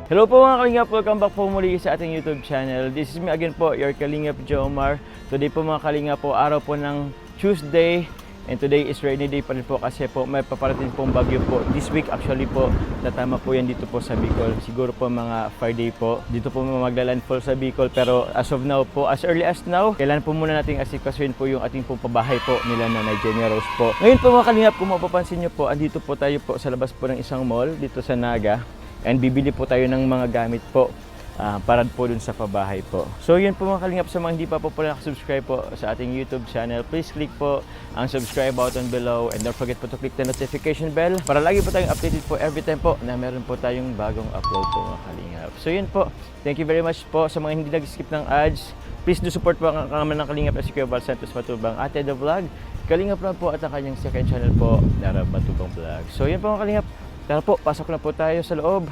Hello po mga Kalingap, welcome back po muli sa ating YouTube channel. This is me again po, your Kalingap Jomar. Today po mga Kalingap po, araw po ng Tuesday. And today is rainy day pa rin po kasi po may paparating pong bagyo po. This week actually po, tatama po yan dito po sa Bicol. Siguro po mga Friday po. Dito po magla-landfall sa Bicol. Pero as of now po, as early as now, kailan po muna nating asikasuhin po yung ating pong pabahay po nila na Jenny Rose po. Ngayon po mga Kalingap, kung mapapansin nyo po, andito po tayo po sa labas po ng isang mall dito sa Naga. And bibili po tayo ng mga gamit po para po dun sa pabahay po. So yun po mga Kalingap, sa mga hindi pa po pala nakasubscribe po sa ating YouTube channel, please click po ang subscribe button below and don't forget po to click the notification bell para lagi po tayong updated po every time po na meron po tayong bagong upload po mga Kalingap. So yun po, thank you very much po sa mga hindi nag-skip ng ads. Please do support po ang kanaman ng Kalingap na si Kuya Val Santos Matubang, Ate The Vlog, Kalingap lang po at ang kanyang second channel po, Narab Matubang Vlog. So yun po mga Kalingap, tara po, pasok na po tayo sa loob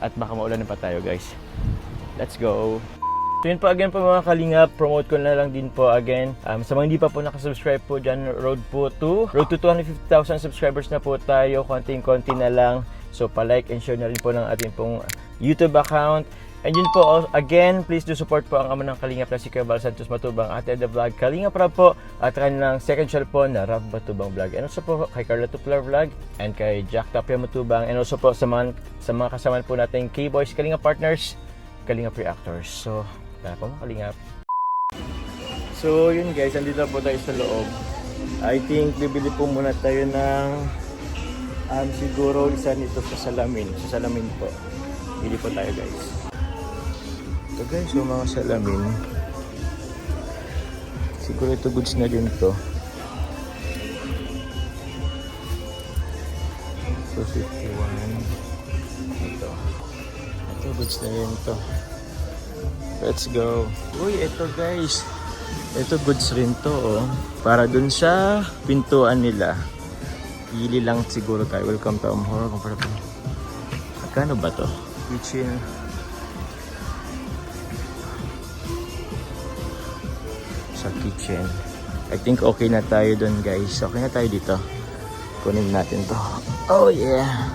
at baka maulanan pa tayo guys. Let's go! So yun po again po mga Kalingap, promote ko na lang din po again. Sa mga hindi pa po nakasubscribe po dyan, road to 250,000 subscribers na po tayo, konting-konti na lang. So pa-like and share na rin po ng ating pong YouTube account. And yun po, again, please do support po ang ama ng Kalingap na si Kuya Val Santos Matubang, Ate The Vlog, Kalingap Rab po, at kanilang second channel po na Rab Matubang Vlog. And also po kay Carla Tuplar Vlog, and kay Jack Tapia Matubang, and also po sa mga kasama po natin K-Boys, Kalingap Partners, Kalingap Reactors. So, tara po mga Kalingap. So, yun guys, andito po tayo sa loob. I think bibili po muna tayo ng siguro isa nito sa salamin. Sa salamin po. Bili po tayo guys. Ito guys, yung mga salamin. Siguro ito goods na din to. So, 51. Ito. Ito goods na din to. Let's go. Uy, ito guys. Ito goods rin to, oh. Para dun sa pintuan nila. Pili lang siguro tayo. Welcome to Amhoro. Magkano ba to? Kitchen. Sa kitchen. I think okay na tayo dun guys. Okay na tayo dito. Kunin natin to. Oh yeah.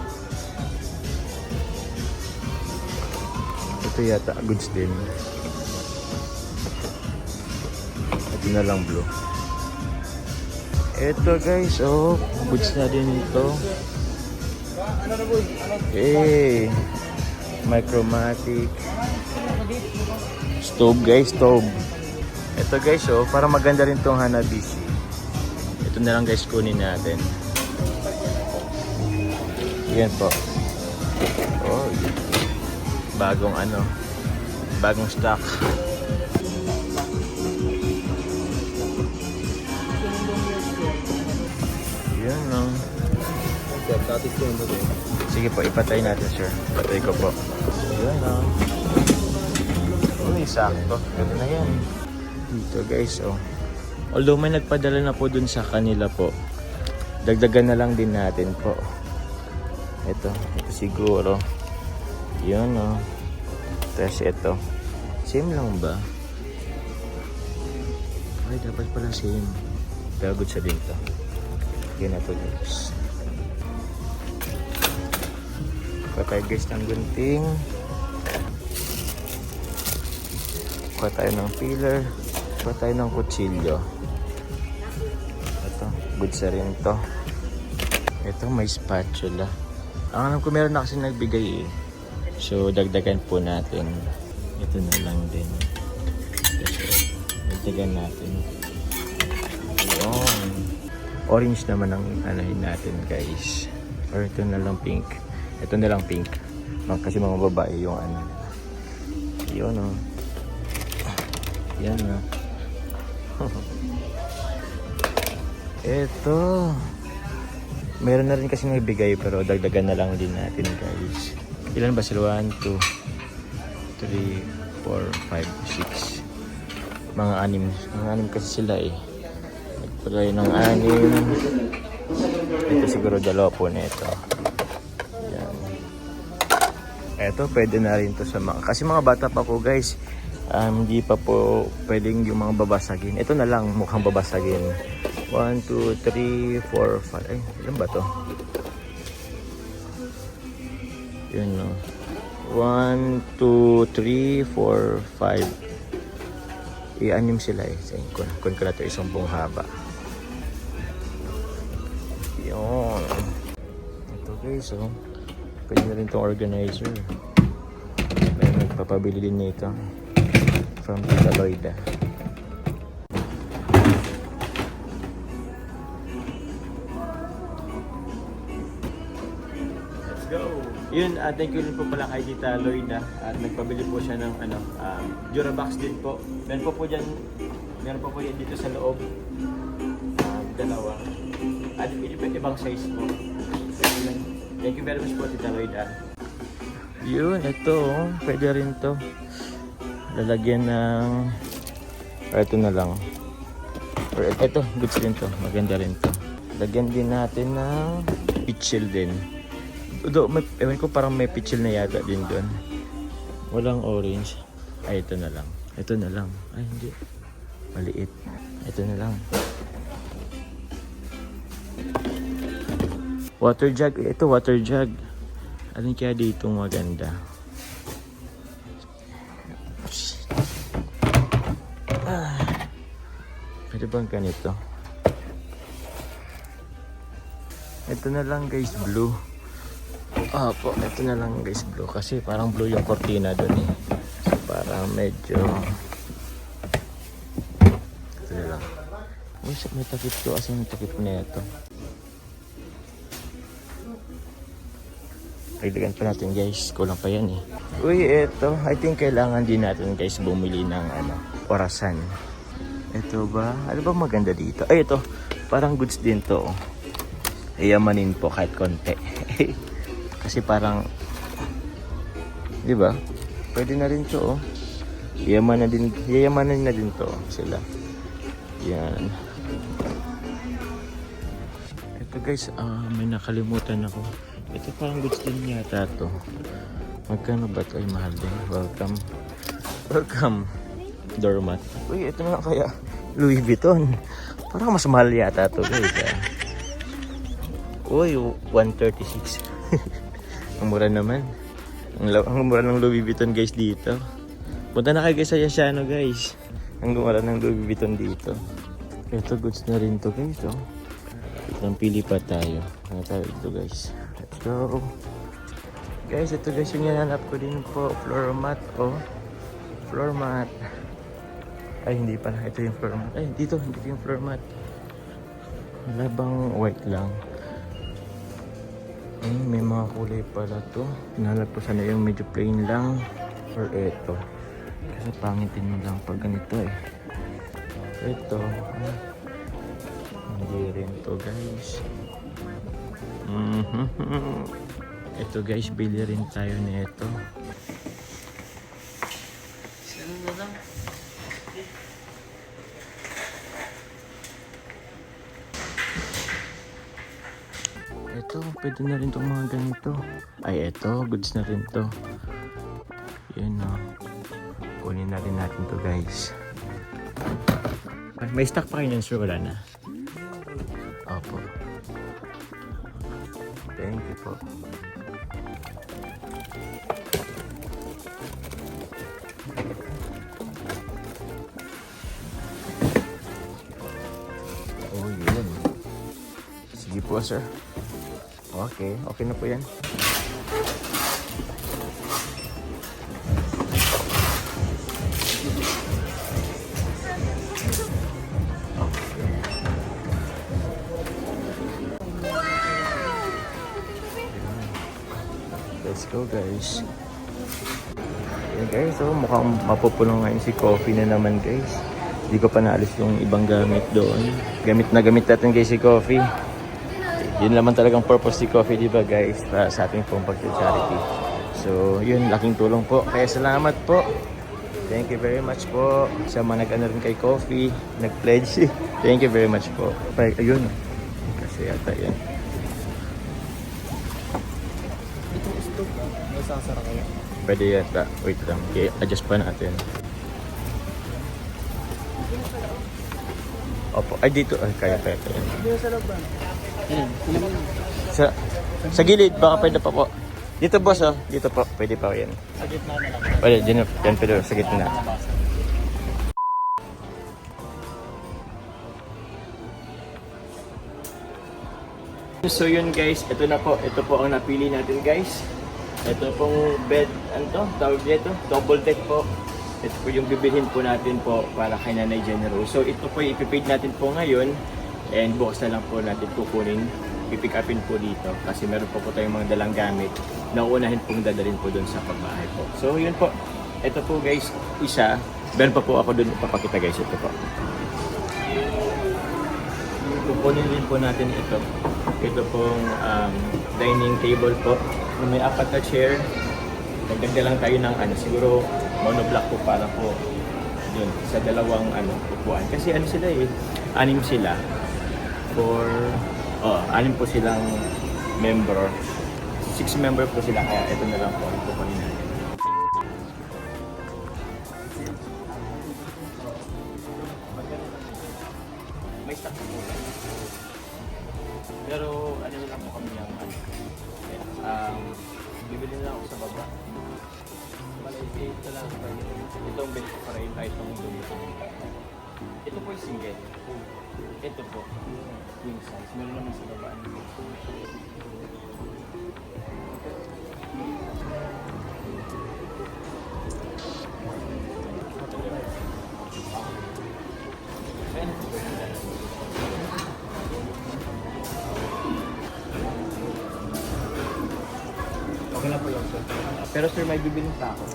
Ito yata goods din. Ito na lang blue. Ito guys, oh, goods na din ito. Eh, Micromatic. Stove guys, stove. Ito guys, oh, para maganda rin tong Hanabishi. Ito na lang guys, kunin natin. Yan po. Oh, bagong ano, bagong stock. Yan lang. Sige po, ipatay natin sir. Patay ko po. Yan lang. Uy, sakto. Ganda na yan. Dito guys, oh. Although may nagpadala na po dun sa kanila po, dagdagan na lang din natin po. Ito siguro. Yun, oh. Tapos ito. Same lang ba? Ay, dapat pala same. Pero good sa din to. Okay na to guys. Patay guys ng gunting. Kuha tayo ng pillar. Kuha tayo ng kutsilyo. Ito, good sa rin to. Ito may spatula. Ang alam ko meron na kasi nagbigay eh. So dagdagan po natin. Ito na lang din. Dagdagan natin. Ayun. Orange naman ang anahin natin guys. Or ito na lang pink. Ito na lang pink. Kasi mga babae yung ano. Yun o. Yan o. Ito. Meron na rin kasi nagbigay pero dagdagan na lang din natin guys. Ilan ba sila? 1, 2, 3, 4, 5, 6. Mga anim. Mga anim kasi sila eh. Nagpagay ng anim. Ito siguro dalawa po nito. Yan. Ito pwede na rin to sa mga. Kasi mga bata pa po guys. Hindi pa po pwedeng yung mga babasagin. Ito na lang mukhang babasagin. 1, 2, 3, 4, 5. Ay, ilan ba to? Yun no. 1, 2, 3, 4, 5. I-anim sila eh. Kun ko na ito isang buong haba. Yun. Ito guys, oh. Pwede na rin itong organizer. May magpapabili din nito. From Tita Lloyda. Let's go! Yun, thank you rin po pala kay Tita Lloyda. At nagpabili po siya ng Durabox din po. Meron po dyan dito sa loob. Dalawa. At ibang size po. Thank you very much po, Tita Lloyda. Yun, ito. Pwede rin to. Lalagyan ng... Or ito na lang. Or ito, goods din to. Maganda rin to. Lagyan din natin ng pitchel din. Ewan ko parang may pitchel na yata din doon. Walang orange. Ay, ito na lang. Ito na lang. Ay, hindi. Maliit. Ito na lang. Water jug. Ito, water jug. Alin kaya dito maganda? Pwede bang ganito? Ito na lang guys, blue. Po, ito na lang guys, blue. Kasi parang blue yung cortina doon eh. So, parang medyo... Ito na lang. May takip to. Kasi may takip na ito. Pagdagan pa natin guys. Kulang pa yan eh. Uy, ito. I think kailangan din natin guys bumili ng orasan. Ito ba? Ano ba maganda dito? Ay, ito. Parang goods din to. Iyamanin po kahit konti. Kasi parang, di ba? Pwede na rin to, oh. Yayamanin na din to sila. Yan. Ito guys, may nakalimutan ako. Ito parang goods din yata to. Magkano ba ito? Ay, mahal din. Welcome. Doormat. Uy, ito na kaya. Louis Vuitton. Parang mas mahal yata to guys. Uy, 136. Ang mura naman. Ang mura ng Louis Vuitton guys dito. Punta na kayo guys sa Yashano guys. Ang mura ng Louis Vuitton dito. Ito goods na rin to guys. Oh. Pili pa tayo. Ano tayo dito guys. Let's go. Guys, ito guys yung hinanap ko din po. Floor mat. Oh. Floor mat. Ay, hindi pala. Ito yung floor mat. Ay, dito. Dito yung floor mat. Wala bang white lang? Ay, may mga kulay pala to. Hinanap ko sana yung medyo plain lang. Or eto. Kasi pangitin mo lang pag ganito eh. Ito. Hindi rin to guys. Ito guys, bili rin tayo nito. Sino na lang? Ito, pwede na rin itong mga ganito. Ay, ito, goods na rin to. Yan o. Kunin na rin natin to guys. Ay, may stock pa kayo yan, sir? Wala na? Opo. Thank you po. Oh, yun. Sige po, sir. Okay, okay na po yan. Let's go guys. Okay guys, so mukhang mapupulong ngayon si Coffee na naman guys. Hindi ko pa naalis yung ibang gamit doon. Gamit natin guys si Coffee. Yun naman talagang purpose si Coffee, di ba guys? Para sa ating pong pag-charity. So, yun, laking tulong po. Kaya salamat po. Thank you very much po. Sa mga nag-ano rin kay Coffee, nag-pledge. Thank you very much po. Ayun. Kasi yata yan. Itong stove, may sasara kaya? Pwede yata. Wait lang. Okay, adjust pa natin. Opo. Ay, dito. Ay, kaya. Hindi na sa loob ba? Yan. Sa gilid, baka pwede pa po. Dito boss oh. Dito po. Pwede pa yan. Sa gitna na lang. Pwede. Dyan pwede sa gitna. So yun guys. Ito na po. Ito po ang napili natin guys. Ito pong bed. Ano to? Tawag dito? Double deck po. Ito po yung bibilhin po natin po para kay Nanay General. So ito po ipipaid natin po ngayon. And bukas na lang po natin kukunin. Pipick upin po dito. Kasi meron po tayong mga dalang gamit. Na uunahin pong dadalhin po doon sa pagbahay po. So yun po. Ito po guys. Isa. Meron pa po ako doon ipapakita guys. Ito po. Kukunin din po natin ito. Ito pong dining table po. May 4 na chair. Nagdagda lang tayo ng siguro monoblock po para po yun, sa dalawang upuan. Kasi sila 6 sila. Anim po silang member. 6 member po sila kaya ito na lang po ang kukunin natin. May stock po lang. Pero na lang po kami ng bibili na ako sa baba. Ito lang pa yun. Ito ang bili ko para yun kahit pang dito. Ito po yung single. Ito po. Queen size. Meron naman sa baba. Okay na po yun, sir. Pero sir, may bibiling pa ako.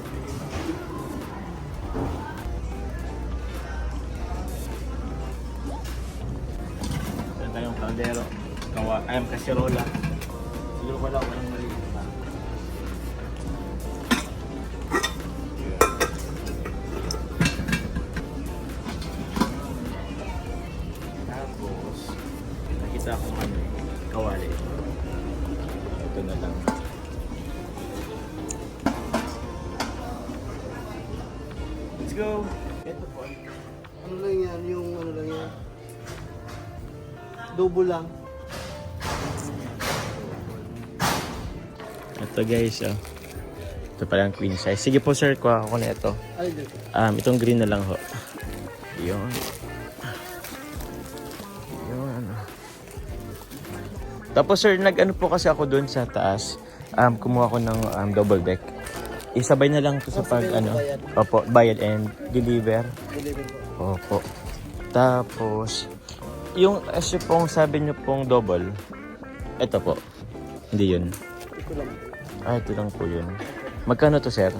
Meron tayong kaldero. Kasirola. Siguro wala ko ng maliit pa. Tapos, nakita ko kawali. Ito na lang. Let's go! Ito po. Ano lang yan? Yung ano lang yan? Double lang. Ito guys, ito pala ang queen size. Sige po sir, kuha ako na ito. Ay, dito. Itong green na lang ho. Yun. Yun. Tapos sir, nag-ano po kasi ako dun sa taas. Kumuha ko ng double deck. Isabay na lang to sa pag bayad. Opo, bayad and deliver. Deliver po. Opo. Tapos, yung pong sabi nyo pong double, ito po. Hindi yun. Ito lang. Ito lang po yun. Magkano to sir?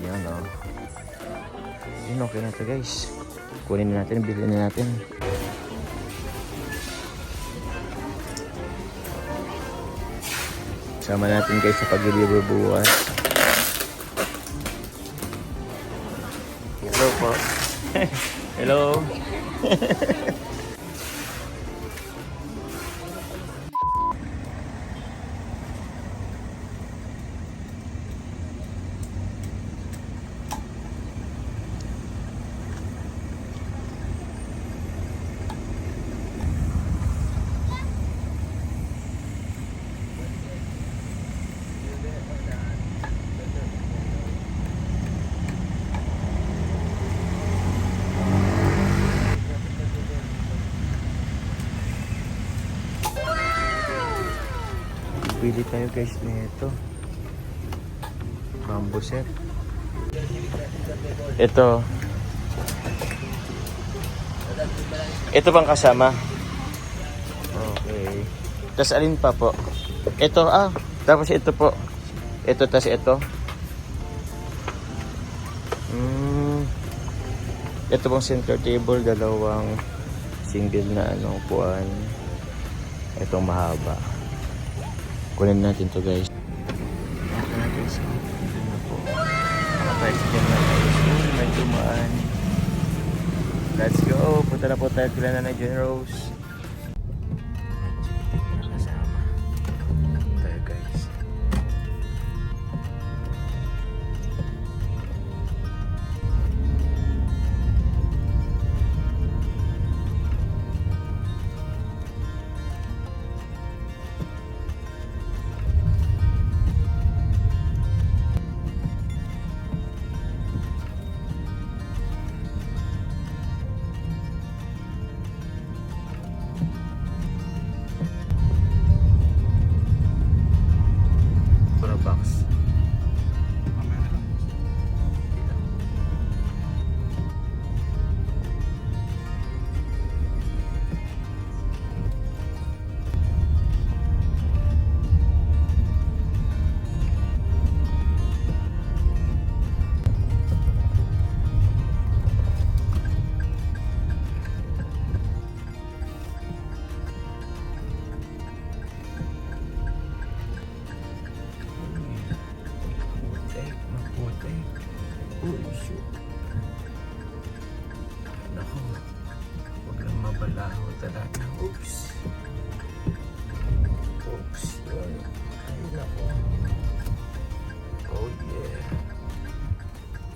Yan Yun, okay na to guys. Kunin na natin, bilhin na natin. Sama natin guys sa pag-deliver bukas. Hello po. Hello. Pili tayo guys nito. Bamboo set. Ito. Ito bang kasama? Okay. Tapos alin pa po? Ito tapos ito po. Ito tas ito. Ito pong center table, dalawang single na upuan. Itong mahaba. Kunin natin to guys. Ito na guys. Ito na po. Nakapayos dyan na guys. May dumaan. Let's go. Punta na po tayo kila Nanay Jen Rose. Kasama. Tayo guys.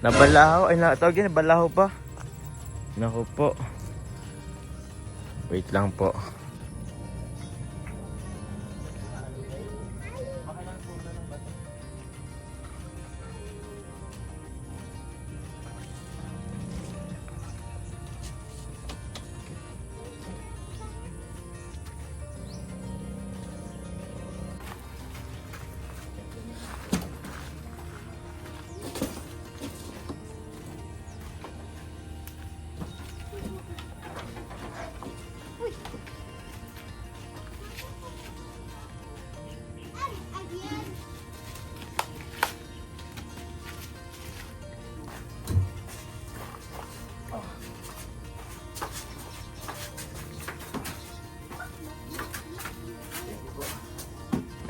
Nabalaho. Ay, tawag yan, nabalaho pa. Naku po. Wait lang po.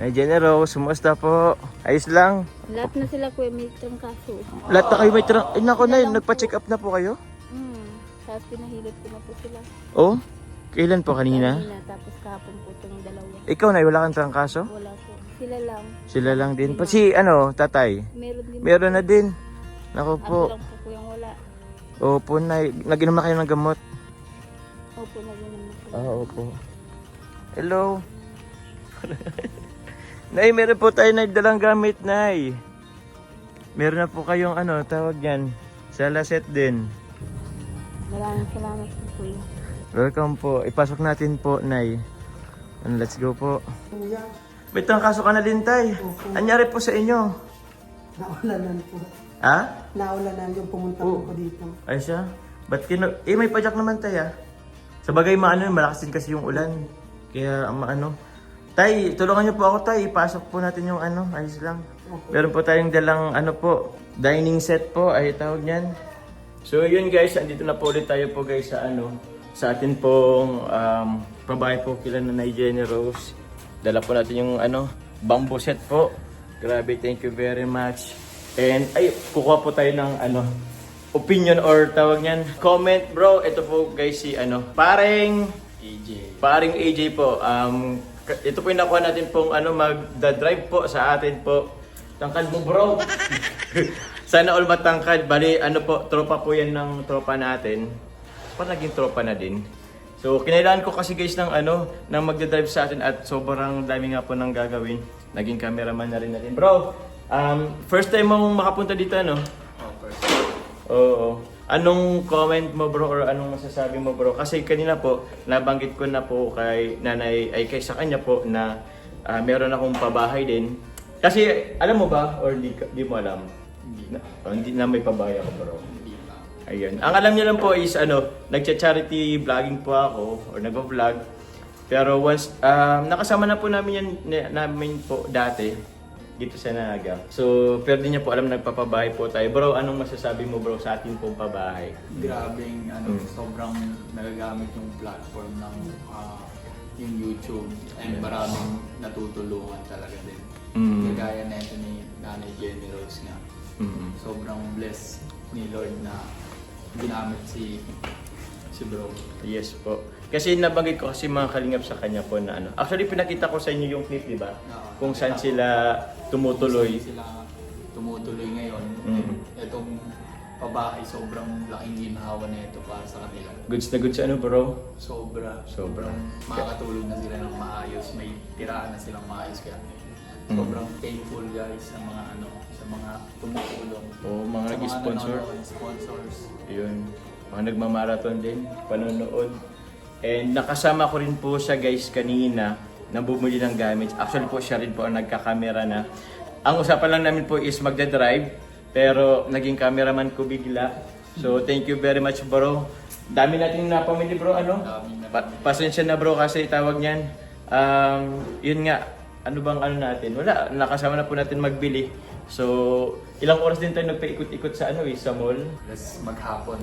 Ay, General, sumusta po? Ayos lang. Lahat na sila kuya may trangkaso. Lahat na kayo may Ay, nako na, nagpa-check up na po kayo? Tapos pinahilot ko na po sila. Oh? Kailan po kanina? Tapos kahapon po itong dalawa. Ikaw na, wala kang trangkaso? Wala po. Sila lang. Sila lang din. Pa si, tatay? Meron din. Meron na din. Nako po. Ako lang po yung wala. Opo, Nay. Nag-inom na kayo ng gamot? Opo, naging po. Opo. Hello. Nay, meron po tayo nagdalang gamit, Nay. Meron na po kayong tawag yan. Salaset din. Maraming salamat po kuya. Welcome po. Ipasok natin po, Nay. Let's go po. Kuya, May trangkaso ka na din, Tay. Anyari po sa inyo? naulanan po. Ha? Naulanan yung pumunta Oo. po dito. Ay siya? Ba't may pajak naman, Tay, ah. Sa bagay, malakas din kasi yung ulan. Kaya, Tay, tulungan niyo po ako, Tay. Ipasok po natin yung ayos lang. Meron po tayong dalang dining set po, ay tawag niyan. So yun guys, andito na po ulit tayo po guys sa atin pong pabahay po kila Nanay Jenny Rose. Dala po natin yung bamboo set po. Grabe, thank you very much. And ay, kukuha po tayo ng opinion or tawag niyan, comment bro. Ito po guys si paring AJ po. Ito po yung nakuha natin pong magda-drive po sa atin po. Tangkad mo bro. Sana all matangkad. Bali po, tropa po yan ng tropa natin. Parang naging tropa na din. So kinailangan ko kasi guys ng magda-drive sa atin at sobrang dami nga po nang gagawin. Naging cameraman na rin natin. Bro, first time mong makapunta dito First time. Oo. Anong comment mo bro or anong masasabi mo bro? Kasi kanina po, nabanggit ko na po kay nanay, kay sa kanya po na meron akong pabahay din. Kasi alam mo ba or di mo alam? Hindi na may pabahay ako bro. Hindi pa. Ayun. Ang alam niya lang po is nagcha-charity vlogging po ako or nagvo-vlog. Pero once nakasama na po namin namin po dati dito sa Naga. So, pero di niya po alam nagpapabahay po tayo. Bro, anong masasabi mo bro sa ating pong pabahay? Grabing sobrang nagagamit yung platform ng yung YouTube and maraming natutulungan talaga din. Kagaya na ito ni Nanay Jenny Rose nga. Sobrang blessed ni Lord na ginamit si bro. Yes po. Kasi nabanggit ko kasi mga kalingap sa kanya po na Actually, pinakita ko sa inyo yung clip, di ba? Kung saan sila tumutuloy. Kung saan sila tumutuloy ngayon. Itong pabahay, sobrang laking ginhawa na ito para sa kanila. Goods na goods bro? Sobra. Sobra. Makakatulog na sila ng maayos. May tiraan na silang maayos. Kaya sobrang thankful guys sa mga sa mga tumutulong. Oo, mga sa nag-sponsor. Sponsors. Yun. Mga nagmamarathon din, panonood. And nakasama ko rin po siya guys kanina na bumili ng gamit. Actually po siya rin po ang nagkakamera na. Ang usapan lang namin po is magda-drive. Pero naging cameraman ko bigla. So thank you very much bro. Dami nating napamili bro pasensya na bro kasi tawag niyan. Yun nga. Ano bang natin? Wala. Nakasama na po natin magbili. So ilang oras din tayo nagpaikot-ikot sa sa mall. Tapos maghapon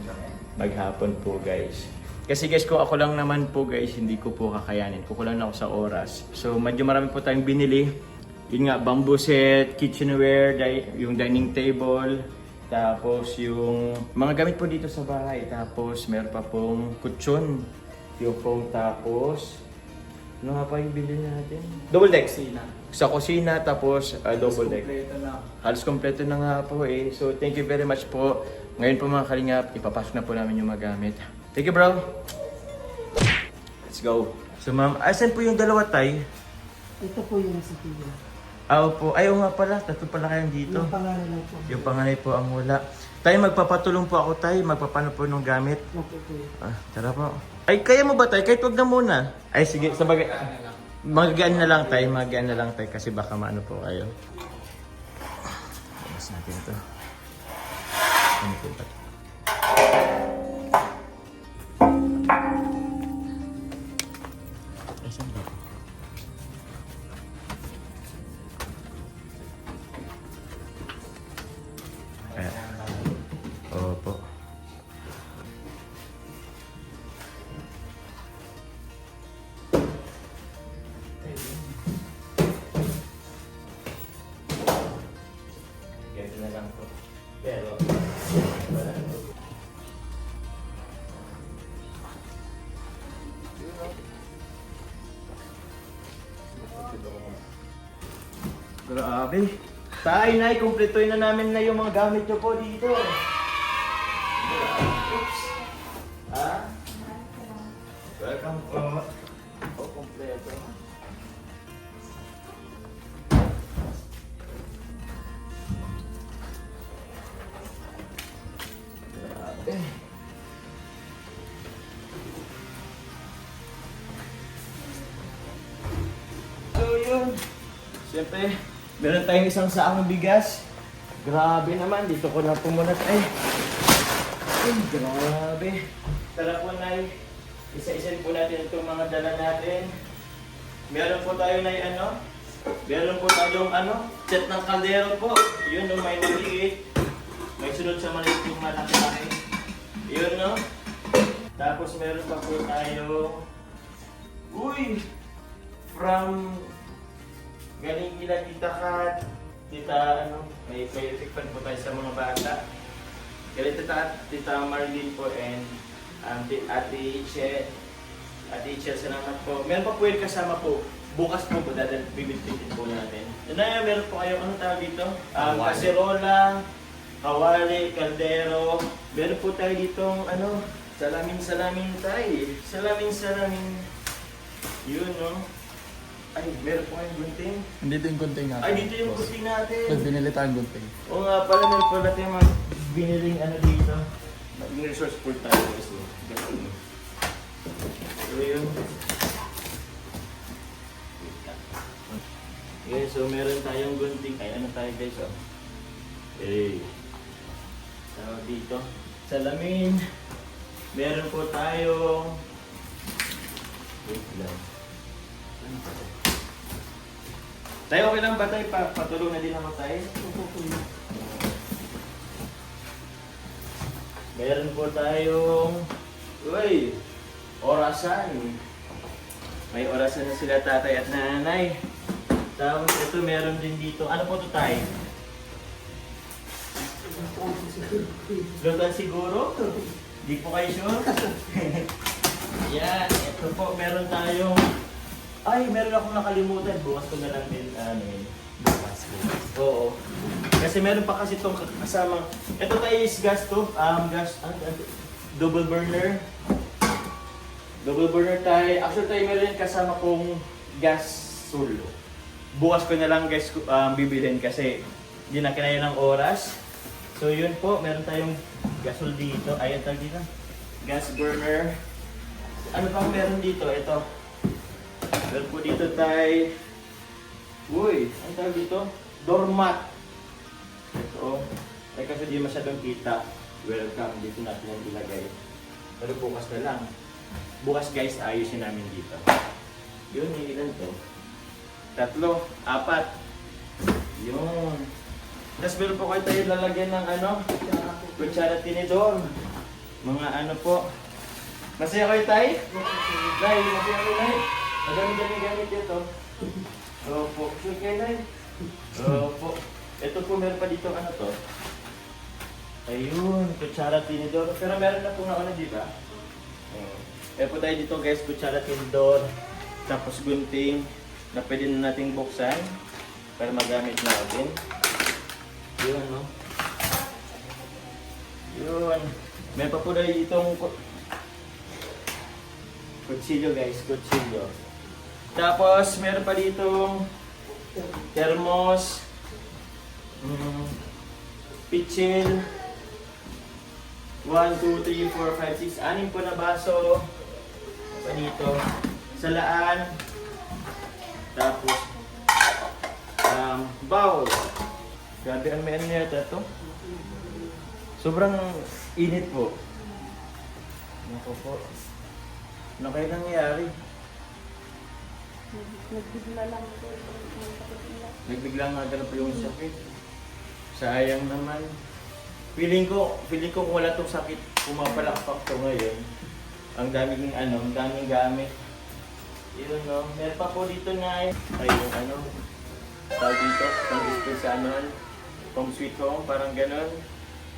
kami. Maghapon po guys. Kasi guys, kung ako lang naman po guys, hindi ko po kakayanin. Kukulang na ako sa oras. So medyo marami po tayong binili. Yun nga, bamboo set, kitchenware, yung dining table, tapos yung mga gamit po dito sa bahay. Tapos meron pa pong kutsyon, yung phone, tapos Ano nga pa yung bilhin natin? Double deck. Kusina. Sa kusina, tapos double deck. Kompleto na. Halos kompleto na nga po eh. So, thank you very much po. Ngayon po mga kalingap, ipapasok na po namin yung magamit. Thank you, bro. Let's go. So, ma'am, asan po yung dalawa, tay? Ito po yung sa tira. Po. Ayaw nga pala. Tatlo pala kayong dito. Yung pangalan lang po. Yung panganay po ang wala. Tay, magpapatulong po ako, tay. Magpapano po ng gamit. Opo po. Tara po. Ay, kaya mo ba, tay? Kahit wag na muna. Ay, sige. Sabagay. Magaan na lang, tay. Magaan na lang, tay. Kasi baka maano po kayo. Alas natin ito. Ano po ba? Ay, saan ba? Opo. Ganito na lang po. Pero, wala po. Grabe. Tay, nay, kumpletuin na namin na yung mga gamit nyo po dito. Oops. Welcome po. Kompleto. Grabe. So yun. Siyempre, meron tayong isang saang bigas. Grabe naman, dito ko na pumunat. Ay, grabe. Tara po, Nay. Isa-isain po natin itong mga dala natin. Meron po tayo, Nay, meron po tayong set ng kaldero po. Yun, may maliit. May sunod sa maliit yung malaki-laki. Yun, no? Tapos meron pa po tayo. Uy! From galing nila Tita Kat, may tikpan po tayo sa mga bata. Galing Tita Marlene po and Ate Che, salamat po. Meron pa po yung kasama po. Bukas po bibigyan po natin. Meron po kayong tawag dito? Kaserola, kawali, kaldero. Meron po tayo ditong salamin tayo. Salamin. Yun, no? Ay, meron po kayong gunting. Dito yung gunting natin. Ay, dito yung gunting natin. Tapos binili tayong gunting. Oo nga pala, meron pala tayong mga biniling dito. Maging resourceful tayo guys. Galing. So yun. Okay, so meron tayong gunting. Ay, tayo guys, oh. Okay. So dito, salamin. Meron po tayong wait lang. Ano pa to? Tayo, okay lang ba tayo? Patulong na din ako tayo. Meron po tayong orasan. May orasan na sila tatay at nanay. Tapos ito meron din dito. Ano po ito tayo? Lutan siguro? Di po kayo sure? Yan. Ito po meron tayong meron akong nakalimutan. Bukas ko na lang din. Bukas. Oo. Kasi meron pa kasi itong kasama. Ito tayo is gas to. Double burner. Double burner tayo. Actually tayo meron kasama kong gas solo. Bukas ko na lang guys bibilhin kasi hindi na kinaya ng oras. So yun po, meron tayong gasol dito. Ayan tayo dito. Gas burner. Ano pang meron dito? Ito. Meron po dito tayo. Ano tawag dito? Doormat. Ito. Ay kasi di masyadong kita. Welcome. Dito natin yung ilagay. Pero bukas na lang. Bukas guys, ayusin namin dito. Yun, ilan to? 3, 4. Yun. Tapos meron po kayo tayo lalagyan ng kutsara tinidor. Mga po. Masaya kayo tayo? Dahil, masaya kayo tayo? Madami-dami-gamit dito. Opo. Sure kayo tayo? Opo. Ito po meron pa dito to. Ayun, kutsara tinidor. Pero meron na po na di ba? Meron po tayo dito guys, kutsara tinidor. Tapos gunting na pwede na nating buksan para magamit natin. Yun, no? Yun. May pa po dahil itong kutsilyo guys, kutsilyo. Tapos meron pa ditong thermos, pitchil, 1, 2, 3, 4, 5, 6, 6 po na baso. Ano pa dito? Salaan. Tapos bowl. Grabe ang may ano yata ito. Sobrang init po. Naku po. Ano kayo nangyayari? Nagbigla lang po yung sakit nila. Nagbiglang nga po yung sakit. Sayang naman. Feeling ko kung wala tong sakit, pumapalakpak to ngayon. Ang daming ang daming gamit. Yun, no? Meron pa po dito na ay yung tawag dito, pang-display sa home sweet home, parang ganon.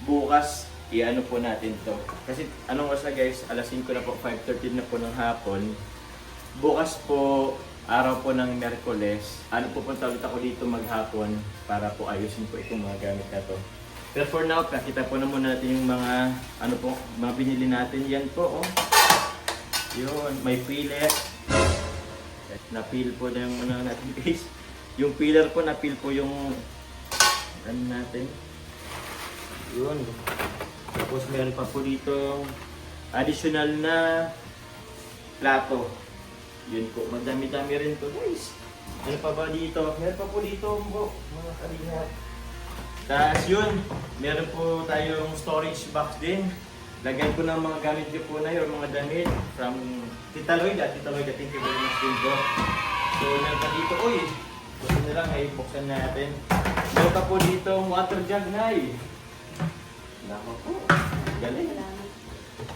Bukas, i-ano po natin to. Kasi anong oras na guys, alas 5 na po, 5:30 na po ng hapon. Bukas po, araw po ng Miyerkules, pupunta ulit ako dito maghapon para po ayusin po itong mga gamit na to. Pero for now, nakita po na muna natin yung mga, mga binili natin. Yan po, oh. Yun, may pillet. Na-peel po na yung natin guys. Yung peeler po, na-peel po yung natin. Yun. Tapos meron pa po dito additional na plato. Yun po, madami-dami rin po guys. Ano pa ba dito? Meron pa po dito mga kalingap. Tapos yun, meron po tayong storage box din. Lagyan ko ng mga gamit niyo po na yun, mga damit from Tita Loida. Tita Loida, thank you very much din po. So, meron pa dito, uy, gusto nila ay buksan natin. Meron pa po dito water jug na Nako po, galing.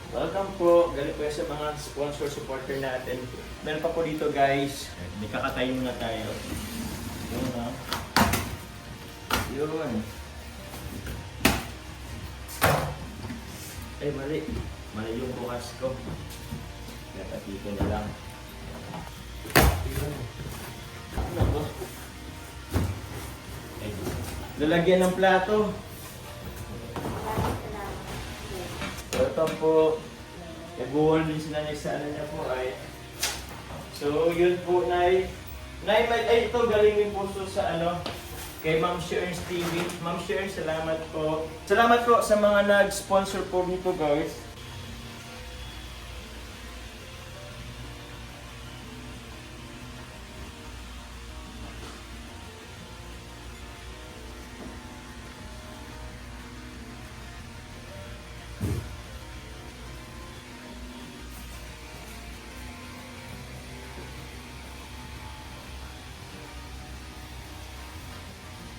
Welcome po, galing po yan sa mga sponsor supporter natin. Meron pa po dito guys, may kakatay muna tayo. Yun na. Yun. Ay, mali. Mali yung bukas ko. Kaya patito na lang. Ano ba? Ay, lalagyan ng plato. Welcome po. Nag-uwan din si Nanay sa niya po ay. So, yun po, Nay. Nay, ay ito galing yung puso sa kay Ma'am Sharon's TV. Ma'am Sharon, salamat po. Salamat po sa mga nag-sponsor po nito guys.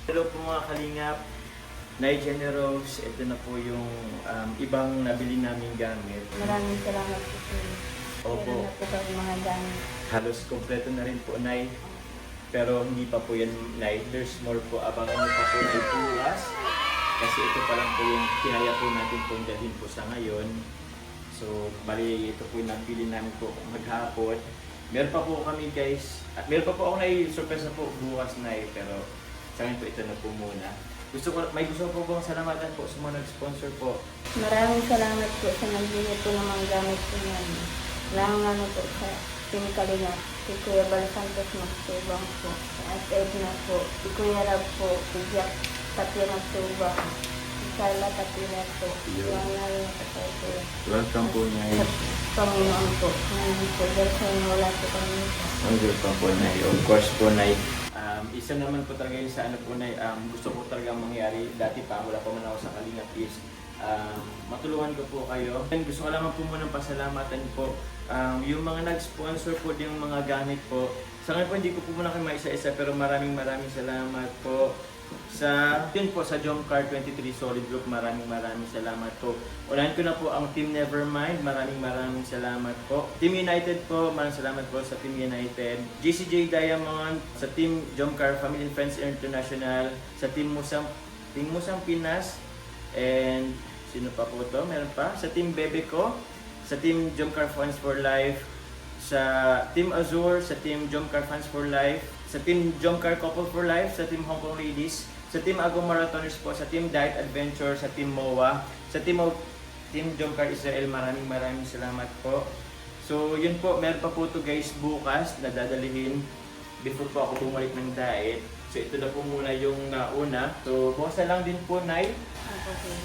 Hello po mga kalingap, Nay Generous, ito na po yung ibang nabili naming gamit. Maraming salamat po sa inyo. Opo. Meron na po kami mga gamit. Halos kompleto na rin po, Nay. Pero hindi pa po yan, Nay. There's more po. Abangan niyo pa po na bukas. Kasi ito pa lang po yung kinaya po natin pong dalhin po sa ngayon. So, bali ito po yung napili namin po maghapon. Meron pa po kami guys, at meron pa po ako na-surprise na po bukas, Nay. Pero sa akin po ito na po muna. May gusto po bang salamatan po sa mga nag-sponsor po? Maraming salamat po sa nagbili po ng mga gamit po namin. Maraming po sa Team Kalinga, si Kuya Bal Santos Magsubang po, at Edna po, si Kuya Rab po, si Jack Tapia Magsubang, si Carla Tapia po, si Wangay po. Welcome po, Nay. Sa Panginoon po, hindi po, dahil sa inyo wala po kami. Welcome po, Nay. Of course po, Nay. Isa naman po talaga yun sa po, Nay, gusto ko talaga mangyari. Dati pa, wala pa man ako sa Kalingap is matulungan ko po kayo. And gusto ko lamang po munang pasalamatan po yung mga nag-sponsor po yung mga gamit po. Sa ngayon po hindi ko po muna kayo maisa-isa pero maraming salamat po sa Jomcar 23 Solid Group. Maraming salamat po. Unahin ko na po ang Team Nevermind. Maraming salamat po. Team United po, maraming salamat po sa Team United. GCJ Diamond, sa Team Jomcar Family and Friends International, sa Team Musang Pinas, and sino pa po to? Meron pa? Sa Team Bebe ko, sa Team Jomcar Funds for Life, sa Team Azure, sa Team Jomcar Fans for Life, sa Team Jomcar Couple for Life, sa Team Hong Kong Ladies, sa Team Agong Marathoners po, sa Team Diet Adventure, sa Team MOA, sa Team Jomcar Israel. Maraming salamat po. So yun po, meron pa po to guys bukas na dadalihin before po ako bumalik ng diet. So ito na po muna yung nauna. So bukas na lang din po, Nay.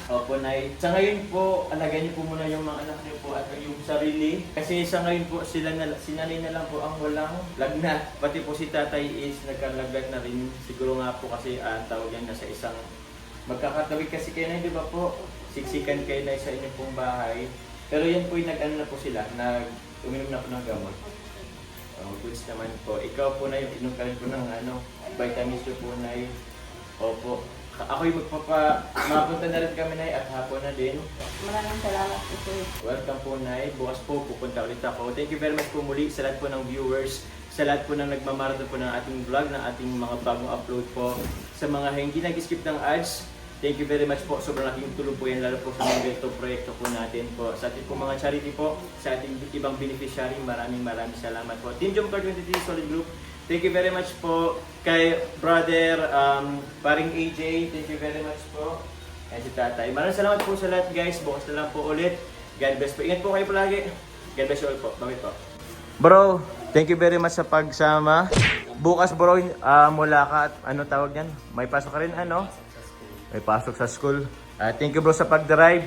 Opo, Nay. Sa ngayon po, alagaan niyo po muna yung mga anak niyo po at yung sarili. Kasi sa ngayon po, si nanay na lang po ang walang lagnat. Pati po si tatay is nagkalagnat na rin. Siguro nga po kasi tawag yan na sa isang magkakatawid kasi kayo na, di ba po? Siksikan kayo na sa inyong pong bahay. Pero yan po yung nag-ano na po sila, uminom na po ng gamot. Goods naman po. Ikaw po na yung inom ka rin po ng vitamins po na yun. Opo. Ako yung mapunta na rin kami, Nay, at hapon na din. Maraming salamat po. Welcome po, Nay. Bukas po pupunta ulit ako. Thank you very much po muli sa lahat po ng viewers, sa lahat po ng nagmamarathon po ng ating vlog, ng ating mga bagong upload po. Sa mga hindi nag-skip ng ads, thank you very much po. Sobrang laking tulong po yan, lalo po sa mga ganitong proyekto po natin po. Sa ating po mga charity po, sa ating ibang beneficiary, maraming salamat po. Team Jomcar 23 Solid Group, thank you very much po. Kay brother, paring AJ, thank you very much po. And si tatay. Maraming salamat po sa lahat guys. Bukas na lang po ulit. God bless po. Ingat po kayo palagi. God bless you all po. Bakit po? Bro, thank you very much sa pagsama. Bukas bro, mula ka at ano tawag yan? May pasok ka rin May pasok sa school. Thank you bro sa pag-drive.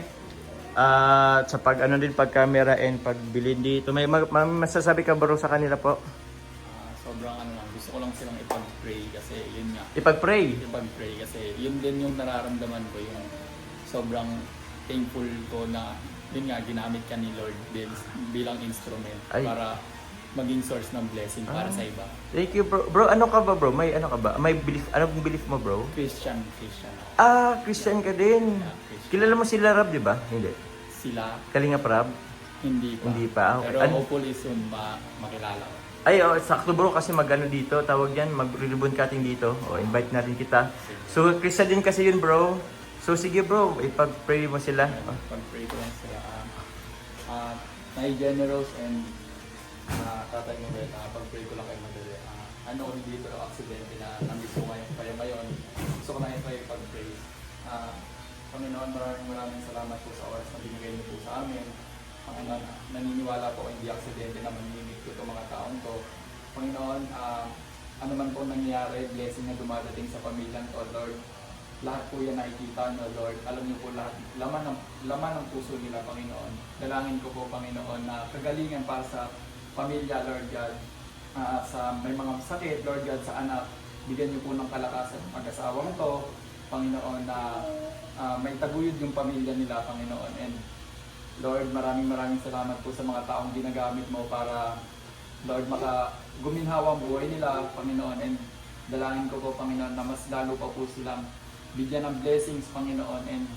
Sa din pag-camera and pagbilin dito. May masasabi ka bro sa kanila po? Sobrang lang, gusto ko lang silang ipag-pray kasi yun nga. Ipag-pray Kasi yun din yung nararamdaman ko, yung sobrang thankful ko na yun nga, ginamit ka ni Lord bilang instrument para maging source ng blessing para sa iba. Thank you bro. Bro, ano ka ba bro? May ano ka ba? May belief, anong belief mo bro? Christian. Christian ka din. Christian. Kilala mo sila Rab, di ba? Hindi. Sila, Kalingap Rab? hindi pa. Hindi pa. Okay. Pero hopefully soon makilala ko. Ay, sakto bro kasi magano dito, tawag yan, mag-ribbon cutting dito. Invite natin kita. So, Christian din kasi yun bro. So, sige bro, ipag-pray mo sila. Pag-pray ko lang sila. Nay Generous and tatay mo rin, pag-pray ko lang kayo madali. Hindi dito aksidente na nandito ngayon. Gusto ko na ito pag-pray. Panginoon, maraming salamat po sa oras na binigay niyo po sa amin. Panginoon, naniniwala po hindi aksidente na mamimit ko itong mga taong to. Panginoon, ano man po nangyayari, blessing na dumadating sa pamilyang to, Lord. Lahat po yan nakikita nyo, Lord. Alam niyo po lahat, laman ng puso nila, Panginoon. Dalangin ko po, Panginoon, na kagalingan para sa pamilya, Lord God. Sa may mga sakit, Lord God, sa anak. Bigyan niyo po ng kalakasan ng mag-asawang to, Panginoon, na may taguyod yung pamilya nila, Panginoon. And Lord, maraming salamat po sa mga taong ginagamit mo para, Lord, guminhawa ang buhay nila, Panginoon. And dalangin ko po, Panginoon, na mas lalo pa po silang bigyan ng blessings, Panginoon. And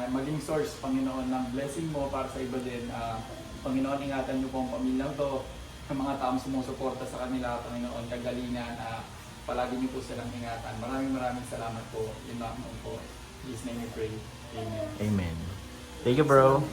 maging source, Panginoon, ng blessing mo para sa iba din. Panginoon, ingatan niyo po ang pamilyang to, ang mga taong sumusuporta sa kanila, Panginoon, kagalingan. Palagi niyo po silang ingatan. Maraming salamat po. Yun lang po. In His name we pray. Amen. Amen. Thank you bro.